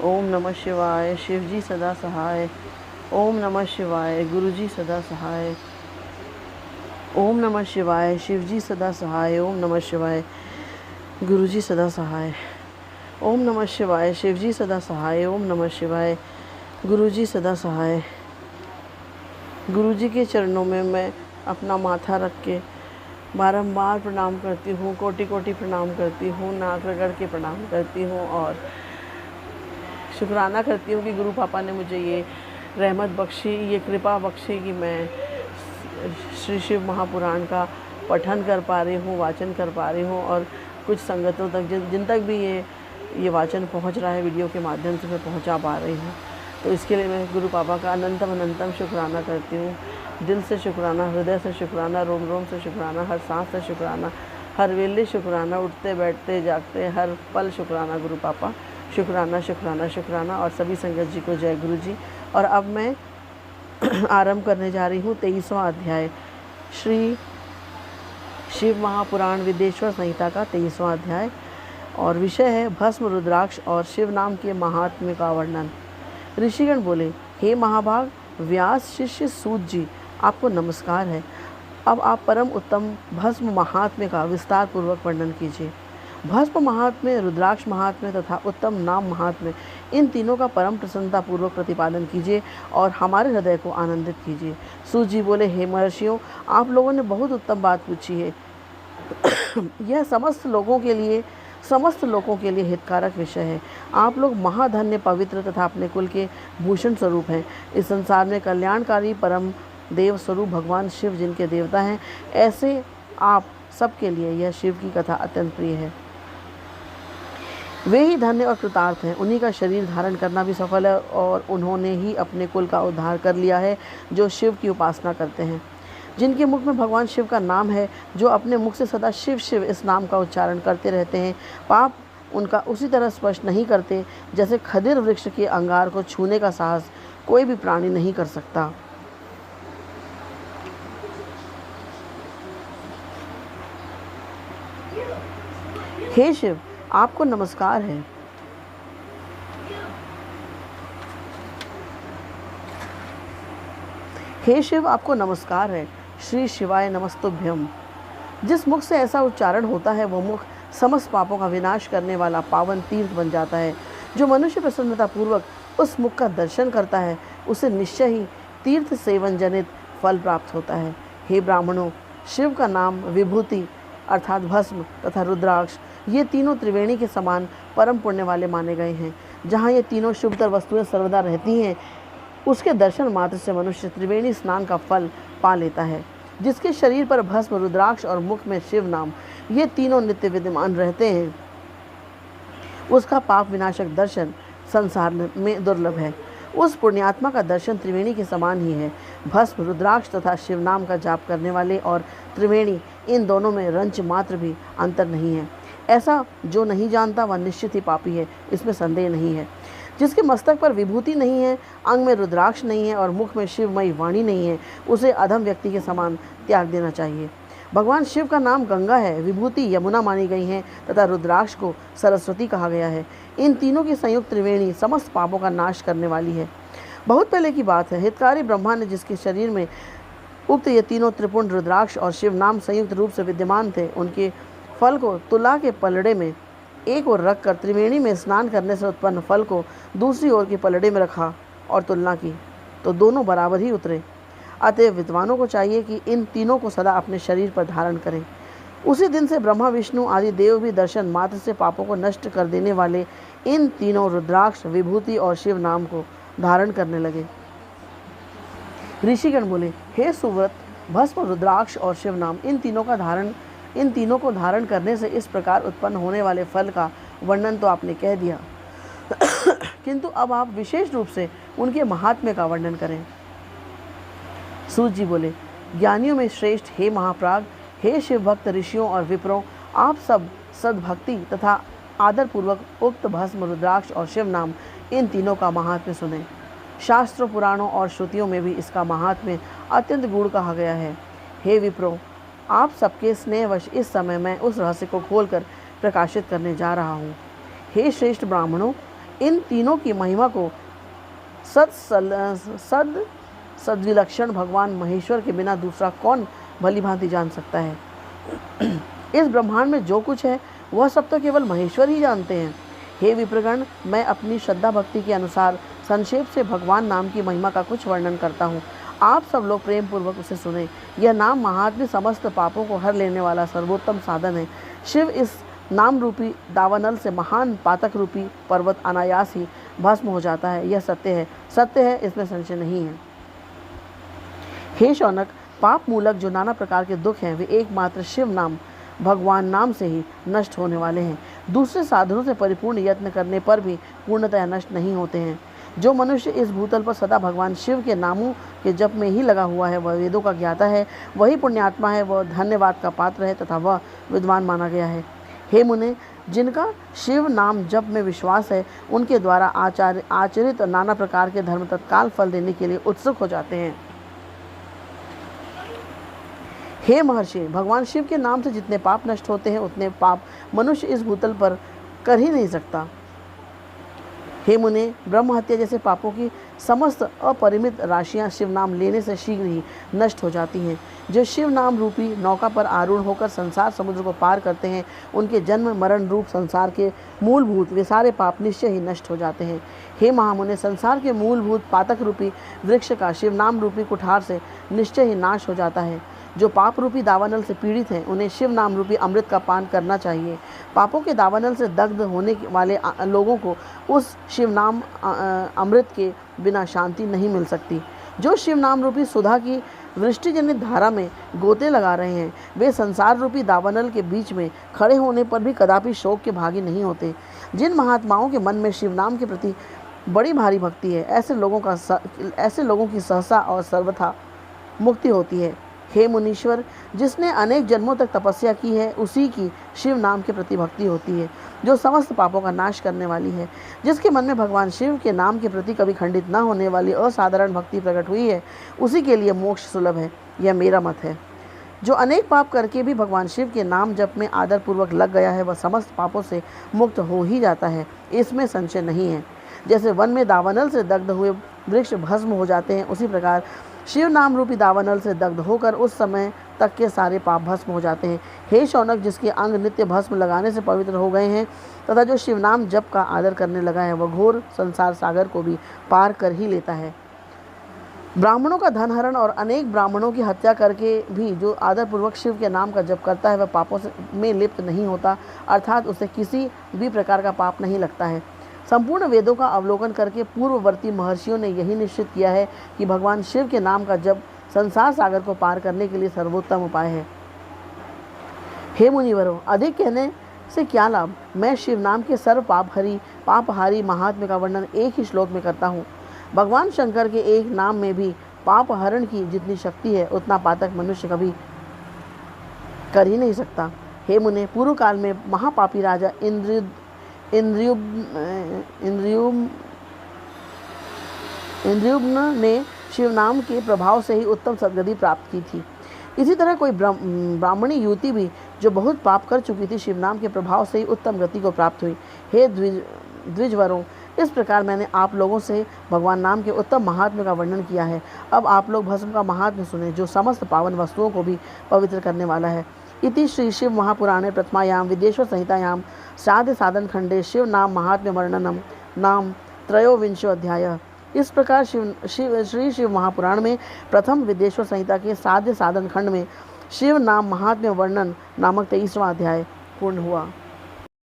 ओम नमः शिवाय। शिवजी सदा सहाय। ओम नमः शिवाय। गुरुजी सदा सहाय। ओम नमः शिवाय। शिवजी सदा सहाय। ओम नमः शिवाय। गुरुजी सदा सहाय। ओम नमः शिवाय। शिवजी सदा सहाय। ओम नमः शिवाय। गुरुजी सदा सहाय। गुरुजी के चरणों में मैं अपना माथा रख के बारंबार प्रणाम करती हूँ, कोटि कोटि प्रणाम करती हूँ, नाक रगड़ के प्रणाम करती हूँ और शुक्राना करती हूँ कि गुरु पापा ने मुझे ये रहमत बख्शी, ये कृपा बख्शी कि मैं श्री शिव महापुराण का पठन कर पा रही हूँ, वाचन कर पा रही हूँ और कुछ संगतों तक जिन तक भी ये वाचन पहुँच रहा है वीडियो के माध्यम से मैं पहुँचा पा रही हूँ। तो इसके लिए मैं गुरु पापा का अनंतम अनंतम शुक्राना करती हूँ। दिल से शुक्राना, हृदय से शुक्राना, रोम रोम से शुक्राना, हर सांस से शुक्राना, हर वेले शुक्राना, उठते बैठते जागते हर पल शुक्राना गुरु पापा। शुक्राना शुक्राना शुक्राना। और सभी संगत जी को जय गुरु जी। और अब मैं आरंभ करने जा रही हूँ 23वां अध्याय, श्री शिव महापुराण विदेश्वर संहिता का 23वां अध्याय। और विषय है भस्म, रुद्राक्ष और शिव नाम के महात्म्य का वर्णन। ऋषिगण बोले, हे महाभाग व्यास शिष्य सूत जी, आपको नमस्कार है। अब आप परम उत्तम भस्म महात्म्य का विस्तार पूर्वक वर्णन कीजिए। भस्म महात्म्य, रुद्राक्ष महात्म्य तथा उत्तम नाम महात्म्य, इन तीनों का परम प्रसन्नता पूर्वक प्रतिपादन कीजिए और हमारे हृदय को आनंदित कीजिए। सूत जी बोले, हे महर्षियों, आप लोगों ने बहुत उत्तम बात पूछी है। यह समस्त लोगों के लिए हितकारक विषय है। आप लोग महाधन्य, पवित्र तथा अपने कुल के भूषण स्वरूप हैं। इस संसार में कल्याणकारी परम देव स्वरूप भगवान शिव जिनके देवता हैं, ऐसे आप सबके लिए यह शिव की कथा अत्यंत प्रिय है। वे ही धन्य और कृतार्थ हैं। उन्हीं का शरीर धारण करना भी सफल है और उन्होंने ही अपने कुल का उद्धार कर लिया है जो शिव की उपासना करते हैं। जिनके मुख में भगवान शिव का नाम है, जो अपने मुख से सदा शिव शिव इस नाम का उच्चारण करते रहते हैं, पाप उनका उसी तरह स्पर्श नहीं करते जैसे खदिर वृक्ष के अंगार को छूने का साहस कोई भी प्राणी नहीं कर सकता। हे शिव, आपको नमस्कार है। हे शिव, आपको नमस्कार है। श्री शिवाय नमस्तुभ्यम। जिस मुख से ऐसा उच्चारण होता है वह मुख समस्त पापों का विनाश करने वाला पावन तीर्थ बन जाता है। जो मनुष्य प्रसन्नता पूर्वक उस मुख का दर्शन करता है उसे निश्चय ही तीर्थ सेवन जनित फल प्राप्त होता है। हे ब्राह्मणों, शिव का नाम विभूति अर्थात भस्म तथा रुद्राक्ष, ये तीनों त्रिवेणी के समान परम पुण्य वाले माने गए हैं। जहाँ ये तीनों शुभतर वस्तुएं सर्वदा रहती हैं, उसके दर्शन मात्र से मनुष्य त्रिवेणी स्नान का फल पा लेता है। जिसके शरीर पर भस्म, रुद्राक्ष और मुख में शिव नाम, ये तीनों नित्य विद्यमान रहते हैं, उसका पाप विनाशक दर्शन संसार में दुर्लभ है। उस पुण्यात्मा का दर्शन त्रिवेणी के समान ही है। भस्म, रुद्राक्ष तथा शिव नाम का जाप करने वाले और त्रिवेणी, इन दोनों में रंच मात्र भी अंतर नहीं है। ऐसा जो नहीं जानता वह निश्चित ही पापी है, इसमें संदेह नहीं है। जिसके मस्तक पर विभूति नहीं है, अंग में रुद्राक्ष नहीं है और मुख में शिवमयी वाणी नहीं है, उसे अधम व्यक्ति के समान त्याग देना चाहिए। भगवान शिव का नाम गंगा है, विभूति यमुना मानी गई है तथा रुद्राक्ष को सरस्वती कहा गया है। इन तीनों की संयुक्त त्रिवेणी समस्त पापों का नाश करने वाली है। बहुत पहले की बात है, हितकारी ब्रह्मा ने जिसके शरीर में उक्त ये तीनों त्रिपुंड रुद्राक्ष और शिव नाम संयुक्त रूप से विद्यमान थे, उनके फल को तुला के पलड़े में एक ओर रखकर त्रिवेणी में स्नान करने से उत्पन्न फल को दूसरी ओर के पलड़े में रखा और तुलना की तो दोनों बराबर ही उतरे। अतएव विद्वानों को चाहिए कि इन तीनों को सदा अपने शरीर पर धारण करें। उसी दिन से ब्रह्मा, विष्णु आदि देव भी दर्शन मात्र से पापों को नष्ट कर देने वाले इन तीनों रुद्राक्ष, विभूति और शिव नाम को धारण करने लगे। ऋषिगण बोले, हे सुव्रत, भस्म, रुद्राक्ष और शिव नाम, इन तीनों को धारण करने से इस प्रकार उत्पन्न होने वाले फल का वर्णन तो आपने कह दिया, किंतु अब आप विशेष रूप से उनके महात्म्य का वर्णन करें। सूत जी बोले, ज्ञानियों में श्रेष्ठ हे महाप्राग, हे शिव भक्त ऋषियों और विप्रों, आप सब सद्भक्ति तथा आदर पूर्वक उक्त भस्म, रुद्राक्ष और शिव नाम, इन तीनों का महात्म्य सुने। शास्त्रों, पुराणों और श्रुतियों में भी इसका महात्म्य अत्यंत गूढ़ कहा गया है। हे विप्रो, आप सबके स्नेहवश इस समय मैं उस रहस्य को खोलकर प्रकाशित करने जा रहा हूँ। हे श्रेष्ठ ब्राह्मणों, इन तीनों की महिमा को सद्विलक्षण भगवान महेश्वर के बिना दूसरा कौन भली भांति जान सकता है। इस ब्रह्मांड में जो कुछ है वह सब तो केवल महेश्वर ही जानते हैं। हे विप्रगण, मैं अपनी श्रद्धा भक्ति के अनुसार संक्षेप से भगवान नाम की महिमा का कुछ वर्णन करता हूँ। आप सब लोग प्रेम पूर्वक उसे सुने। यह नाम महात्म्य समस्त पापों को हर लेने वाला सर्वोत्तम साधन है। शिव इस नाम रूपी दावानल से महान पातक रूपी पर्वत अनायास ही भस्म हो जाता है। यह सत्य है, इसमें संशय नहीं है। हे शौनक, पाप मूलक जो नाना प्रकार के दुख हैं वे एकमात्र शिव नाम भगवान नाम से ही नष्ट होने वाले हैं। दूसरे साधनों से परिपूर्ण यत्न करने पर भी पूर्णतः नष्ट नहीं होते हैं। जो मनुष्य इस भूतल पर सदा भगवान शिव के नामों के जप में ही लगा हुआ है, वह वेदों का ज्ञाता है, वही पुण्यात्मा है, वह धन्यवाद का पात्र है तथा वह विद्वान माना गया है। हे मुने, जिनका शिव नाम जप में विश्वास है, उनके द्वारा आचरित नाना प्रकार के धर्म तत्काल फल देने के लिए उत्सुक हो जाते हैं। हे महर्षि, भगवान शिव के नाम से जितने पाप नष्ट होते हैं उतने पाप मनुष्य इस भूतल पर कर ही नहीं सकता। हे मुने, ब्रह्म हत्या जैसे पापों की समस्त अपरिमित राशियां शिव नाम लेने से शीघ्र ही नष्ट हो जाती हैं। जो शिव नाम रूपी नौका पर आरूढ़ होकर संसार समुद्र को पार करते हैं, उनके जन्म मरण रूप संसार के मूलभूत वे सारे पाप निश्चय ही नष्ट हो जाते हैं। हे महामुने, संसार के मूलभूत पातक रूपी वृक्ष का शिव नाम रूपी कुठार से निश्चय ही नाश हो जाता है। जो पाप रूपी दावानल से पीड़ित हैं, उन्हें शिव नाम रूपी अमृत का पान करना चाहिए। पापों के दावानल से दग्ध होने वाले लोगों को उस शिव नाम अमृत के बिना शांति नहीं मिल सकती। जो शिव नाम रूपी सुधा की वृष्टि जनित धारा में गोते लगा रहे हैं, वे संसार रूपी दावानल के बीच में खड़े होने पर भी कदापि शोक के भागी नहीं होते। जिन महात्माओं के मन में शिव नाम के प्रति बड़ी भारी भक्ति है, ऐसे लोगों की सहसा और सर्वथा मुक्ति होती है। हे मुनीश्वर, जिसने अनेक जन्मों तक तपस्या की है, उसी की शिव नाम के प्रति भक्ति होती है, जो समस्त पापों का नाश करने वाली है। जिसके मन में भगवान शिव के नाम के प्रति कभी खंडित न होने वाली असाधारण भक्ति प्रकट हुई है, उसी के लिए मोक्ष सुलभ है। यह मेरा मत है। जो अनेक पाप करके भी भगवान शिव के नाम जप में आदरपूर्वक लग गया है, वह समस्त पापों से मुक्त हो ही जाता है, इसमें संशय नहीं है। जैसे वन में दावानल से दग्ध हुए वृक्ष भस्म हो जाते हैं, उसी प्रकार शिव नाम रूपी दावानल से दग्ध होकर उस समय तक के सारे पाप भस्म हो जाते हैं। हे शौनक, जिसके अंग नित्य भस्म लगाने से पवित्र हो गए हैं तथा जो शिव नाम जप का आदर करने लगा है, वह घोर संसार सागर को भी पार कर ही लेता है। ब्राह्मणों का धन हरण और अनेक ब्राह्मणों की हत्या करके भी जो आदरपूर्वक शिव के नाम का जप करता है, वह पापों में लिप्त नहीं होता, अर्थात उसे किसी भी प्रकार का पाप नहीं लगता है। संपूर्ण वेदों का अवलोकन करके पूर्ववर्ती महर्षियों ने यही निश्चित किया है कि भगवान शिव के नाम का जप संसार सागर को पार करने के लिए सर्वोत्तम उपाय है। हे मुनिवरों, अधिक कहने से क्या लाभ। मैं शिव नाम के सर्व पापहारी महात्म्य का वर्णन एक ही श्लोक में करता हूँ। भगवान शंकर के एक नाम में भी पाप हरण की जितनी शक्ति है, उतना पातक मनुष्य कभी कर ही नहीं सकता। हे मुने, पूर्व काल में महापापी राजा इंद्रियुम्न ने शिव नाम के प्रभाव से ही उत्तम सद्गति प्राप्त की थी। इसी तरह कोई ब्राह्मणी युवती भी जो बहुत पाप कर चुकी थी, शिव नाम के प्रभाव से ही उत्तम गति को प्राप्त हुई। हे द्विजवरों, इस प्रकार मैंने आप लोगों से भगवान नाम के उत्तम महात्म्य का वर्णन किया है। अब आप लोग भस्म का महात्म्य सुने, जो समस्त पावन वस्तुओं को भी पवित्र करने वाला है। इति श्री शिव महापुराणे प्रथमायां विदेश्वर संहितायां श्राद्ध साधन खंडे शिव नाम महात्म्य वर्णनम नाम त्रयोविंशो अध्याय। इस प्रकार श्री शिव महापुराण में प्रथम विदेश्वर संहिता के श्राद्ध साधन खंड में शिव नाम महात्म्य वर्णन नामक 23वां अध्याय पूर्ण हुआ।